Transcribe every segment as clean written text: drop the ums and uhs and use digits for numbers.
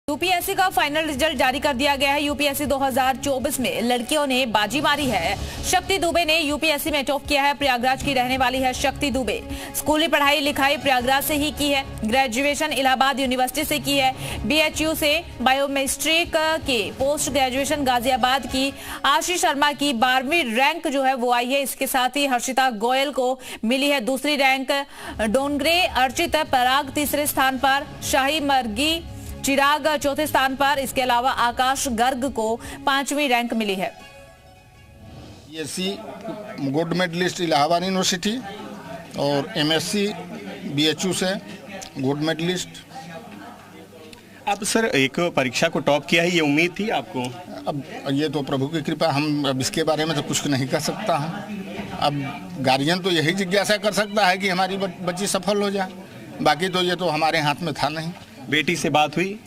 UPSC का final result जारी कर दिया गया है। यूपीएससी 2024 में लड़कियों ने बाजी मारी है। शक्ति दुबे ने यूपीएससी में टॉप किया है। प्रयागराज की रहने वाली है शक्ति दुबे। स्कूली पढ़ाई लिखाई प्रयागराज से ही की है। ग्रेजुएशन इलाहाबाद यूनिवर्सिटी से की है। बीएचयू से बायोमेट्रिक की पोस्ट ग्रेजुएशन गाजियाबाद की। आशीष शर्मा की 12वीं रैंक जो है वो आई है। इसके साथ ही हर्षिता गोयल को मिली है दूसरी रैंक। डोंगरे अर्चित पराग तीसरे स्थान पर, शाही मर्गी चिराग चौथे स्थान पर। इसके अलावा आकाश गर्ग को 5वीं रैंक मिली है। BSc gold medallist Allahabad university और एमएससी बीएचयू से गोल्ड मेडलिस्ट। अब सर एक परीक्षा को टॉप किया है, ये उम्मीद थी आपको? अब ये तो प्रभु की कृपा, हम अब इसके बारे में तो कुछ नहीं कह सकता हूँ। अब गार्जियन तो यही जिज्ञासा कर सकता है कि हमारी बच्ची सफल हो जाए, बाकी तो ये तो हमारे हाथ में था नहीं। बेटी से बात हुई?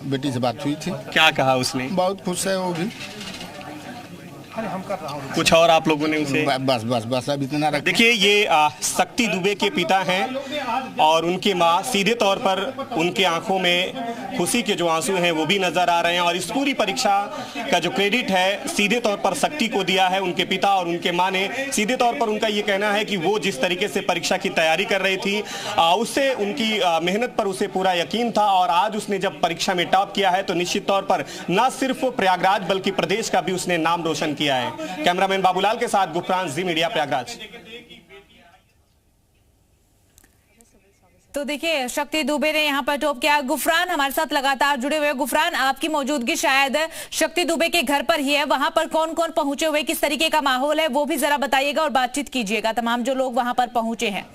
बेटी से बात हुई थी। क्या कहा उसने? बहुत खुश है वो भी। कुछ और आप लोगों ने उसे? बस अब इतना रख। देखिए, ये शक्ति दुबे के पिता हैं और उनकी माँ। सीधे तौर पर उनके आंखों में खुशी के जो आंसू हैं वो भी नजर आ रहे हैं और इस पूरी परीक्षा का जो क्रेडिट है सीधे तौर पर शक्ति को दिया है। उनके पिता और उनके माँ ने सीधे तौर पर उनका ये कहना है कि वो जिस तरीके से परीक्षा की तैयारी कर रही थी उससे उनकी मेहनत पर उसे पूरा यकीन था और आज उसने जब परीक्षा में टॉप किया है तो निश्चित तौर पर न सिर्फ प्रयागराज बल्कि प्रदेश का भी उसने नाम रोशन किया है। कैमरामैन बाबूलाल के साथ गुफरान, जी मीडिया, प्रयागराज। तो देखिए, शक्ति दुबे ने यहाँ पर टॉप किया। गुफरान हमारे साथ लगातार जुड़े हुए। गुफरान, आपकी मौजूदगी शायद शक्ति दुबे के घर पर ही है। वहां पर कौन कौन पहुंचे हुए, किस तरीके का माहौल है, वो भी जरा बताइएगा और बातचीत कीजिएगा तमाम जो लोग वहां पर पहुंचे हैं।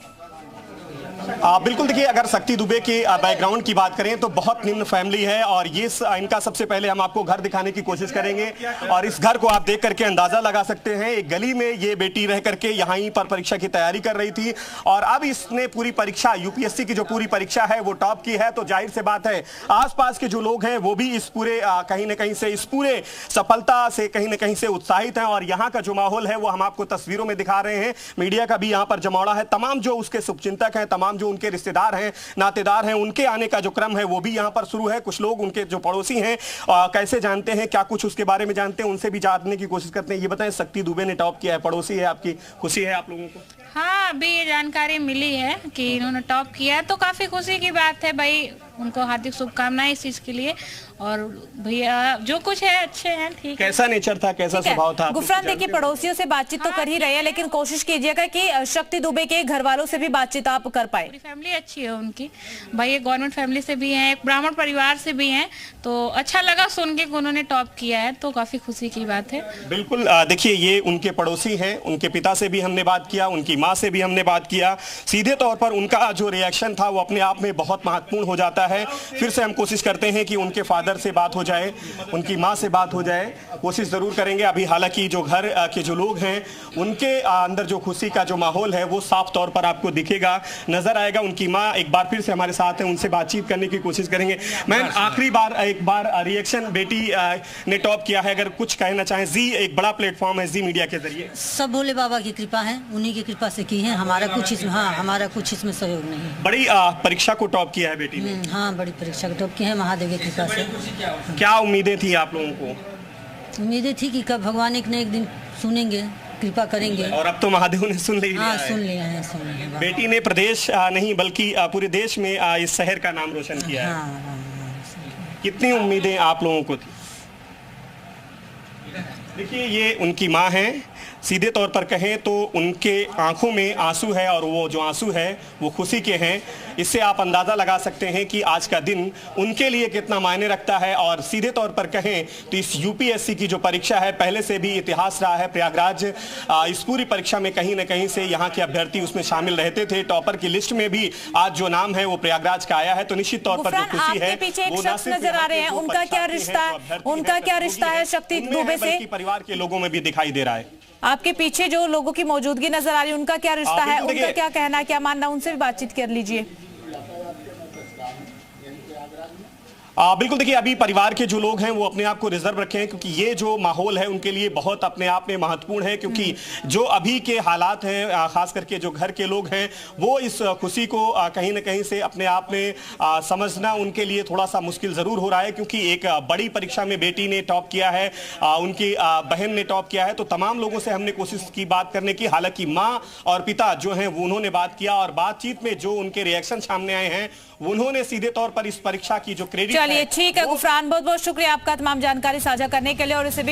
बिल्कुल, देखिए, अगर शक्ति दुबे के बैकग्राउंड की बात करें तो बहुत निम्न फैमिली है और ये इनका सबसे पहले हम आपको घर दिखाने की कोशिश करेंगे और इस घर को आप देख करके अंदाजा लगा सकते हैं। एक गली में ये बेटी रह करके यहीं पर परीक्षा की तैयारी कर रही थी और अब इसने पूरी परीक्षा, यूपीएससी की जो पूरी परीक्षा है वो टॉप की है। तो जाहिर से बात है आसपास के जो लोग हैं वो भी इस पूरे कहीं ना कहीं से इस पूरे सफलता से कहीं ना कहीं से उत्साहित हैं और यहाँ का जो माहौल है वो हम आपको तस्वीरों में दिखा रहे हैं। मीडिया का भी यहाँ पर जमावड़ा है। तमाम जो उसके शुभचिंतक हैं, तमाम जो उनके रिश्तेदार हैं, नातेदार हैं, उनके आने का जो क्रम है वो भी यहां पर शुरू है। कुछ लोग उनके जो पड़ोसी हैं कैसे जानते हैं, क्या कुछ उसके बारे में जानते हैं, उनसे भी जानने की कोशिश करते हैं। ये बताएं, शक्ति दुबे ने टॉप किया है, पड़ोसी है आपकी, खुशी है आप लोगों को? हाँ, अभी ये जानकारी मिली है कि इन्होंने टॉप किया है तो काफी खुशी की बात है भाई। उनको हार्दिक शुभकामनाएं इस चीज के लिए। और भैया जो कुछ है अच्छे हैं, ठीक। कैसा नेचर था, कैसा स्वभाव था? गुफरान, देखिए, पड़ोसियों से बातचीत तो कर ही रहे हैं लेकिन कोशिश कीजिएगा कि शक्ति दुबे के घर वालों से भी बातचीत आप कर पाए। फैमिली अच्छी है उनकी भाई, एक गवर्नमेंट फैमिली से भी हैं, एक ब्राह्मण परिवार से भी हैं। तो अच्छा लगा सुन के कि उन्होंने टॉप किया है, तो काफी खुशी की बात है। बिल्कुल, देखिए, ये उनके पड़ोसी हैं। उनके पिता से भी हमने बात किया, उनकी माँ से भी हमने बात किया। सीधे तौर पर उनका जो रिएक्शन था वो अपने आप में बहुत महत्वपूर्ण हो जाता है। फिर से हम कोशिश करते हैं कि उनके फादर से बात हो जाए, उनकी माँ से बात हो जाए, कोशिश जरूर करेंगे। अभी हालांकि जो घर के जो लोग हैं उनके अंदर जो खुशी का जो माहौल है वो साफ तौर पर आपको दिखेगा, नजर आएगा। उनकी माँ एक बार फिर से हमारे साथ है, उनसे बातचीत करने की कोशिश करेंगे। मैं आखिरी बार एक बार रिएक्शन, बेटी ने टॉप किया है, अगर कुछ कहना चाहें। जी एक बड़ा प्लेटफॉर्म है, जी मीडिया के जरिए। सब भोले बाबा की कृपा है, उन्हीं की कृपा से की है। हमारा कुछ इसमें, हाँ, हमारा कुछ इसमें सहयोग नहीं है। बड़ी परीक्षा को टॉप किया है बेटी ने। हाँ, बड़ी परीक्षा को टॉप की है महादेव की कृपा से। क्या उम्मीदें थी आप लोगों को? उम्मीदें थी कि कब भगवान एक न एक दिन सुनेंगे, कृपा करेंगे। और अब तो महादेव ने सुन लिया। हाँ, सुन लिया है। बेटी ने प्रदेश नहीं बल्कि पूरे देश में इस शहर का नाम रोशन किया है। हाँ। कितनी उम्मीदें आप लोगों को थी? देखिए, ये उनकी माँ है। सीधे तौर पर कहें तो उनके आंखों में आंसू है और वो जो आंसू है वो खुशी के हैं। इससे आप अंदाज़ा लगा सकते हैं कि आज का दिन उनके लिए कितना मायने रखता है। और सीधे तौर पर कहें तो इस यूपीएससी की जो परीक्षा है पहले से भी इतिहास रहा है। प्रयागराज इस पूरी परीक्षा में कहीं ना कहीं से यहाँ के अभ्यर्थी उसमें शामिल रहते थे। टॉपर की लिस्ट में भी आज जो नाम है वो प्रयागराज का आया है। तो निश्चित तौर पर जो खुशी है, पीछे एक शख्स नजर आ रहे हैं, उनका क्या रिश्ता है शक्ति दुबे से? परिवार के लोगों में भी दिखाई दे रहा है। आपके पीछे जो लोगों की मौजूदगी नजर आ रही है, उनका क्या रिश्ता है, उनका क्या कहना है, क्या मानना, उनसे भी बातचीत कर लीजिए। बिल्कुल देखिए, अभी परिवार के जो लोग हैं वो अपने आप को रिजर्व रखे हैं, क्योंकि ये जो माहौल है उनके लिए बहुत अपने आप में महत्वपूर्ण है, क्योंकि जो अभी के हालात हैं, खास करके जो घर के लोग हैं वो इस खुशी को कहीं ना कहीं से अपने आप में समझना उनके लिए थोड़ा सा मुश्किल जरूर हो रहा है, क्योंकि एक बड़ी परीक्षा में बेटी ने टॉप किया है, उनकी बहन ने टॉप किया है। तो तमाम लोगों से हमने कोशिश की बात करने की, हालांकि माँ और पिता जो हैं वो उन्होंने बात किया, और बातचीत में जो उनके रिएक्शन सामने आए हैं उन्होंने सीधे तौर पर इस परीक्षा की जो क्रेडिट, चलिए ठीक है गुफरान, बहुत बहुत शुक्रिया आपका तमाम जानकारी साझा करने के लिए। और इसे